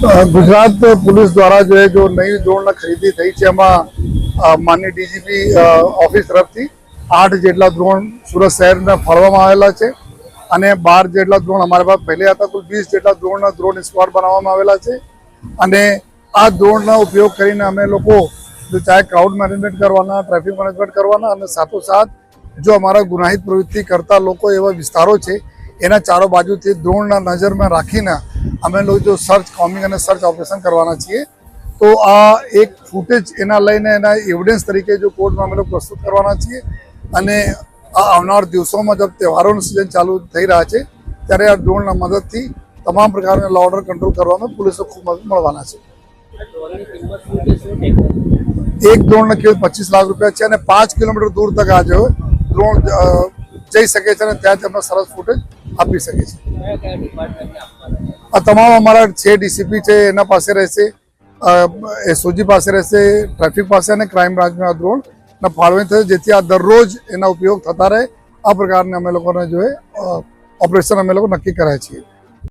Gujarat police द्वारा जो नई ड्रोन खरीदी थी है माननीय डीजीपी ऑफिस तरफ 8 જેટલા ડ્રોન સુરત શહેરને ફાળવવામાં આવેલા છે અને 12 જેટલા ડ્રોન અમારી પાસે પહેલે હતા. કુલ 20 જેટલા ડ્રોન સ્ક્વોડ બનાવવામાં આવેલા છે અને આ ડ્રોનનો ઉપયોગ કરીને અમે લોકો જો ચાહે ક્રાઉડ મેનેજમેન્ટ કરવાના, ટ્રાફિક મેનેજમેન્ટ કરવાના અને સાથોસાથ જો અમારા ગુનાહિત પ્રવૃત્તિ કરતા લોકો એવા વિસ્તારો છે એના ચારો બાજુથી ડ્રોનના નજરમાં રાખીને અમે લોકો જો સર્ચ કોમિંગ અને સર્ચ ઓપરેશન કરવાના છીએ. તો આ એક ફૂટેજ એના લઈને એના એવિડન્સ તરીકે જો કોર્ટમાં અમે લોકો પ્રસ્તુત કરવાના છીએ અને આ આવનાર દિવસોમાં જબ તહેવારોનું સિઝન ચાલુ થઈ રહ્યા છે ત્યારે આ ડ્રોનના મદદથી તમામ પ્રકારના લો ઓર્ડર કંટ્રોલ કરવામાં પોલીસને ખૂબ મદદ મળવાના છે. એક ડ્રોનની કિંમત 25 લાખ રૂપિયા છે અને 5 કિલોમીટર દૂર તક આ જો ડ્રોન જઈ શકે છે અને ત્યાં તેમને સરસ ફૂટેજ આપી શકે છે. આ તમામ અમારા 6 ડીસીપી છે એના પાસે રહેશે, એસઓજી પાસે રહેશે, ટ્રાફિક પાસે અને ક્રાઇમ બ્રાન્ચમાં આ ડ્રોન ફાળવણી થશે જેથી આ દરરોજ એના ઉપયોગ થતા રહે. આ પ્રકારના અમે લોકોને જો ઓપરેશન અમે લોકો નક્કી કર્યા છીએ.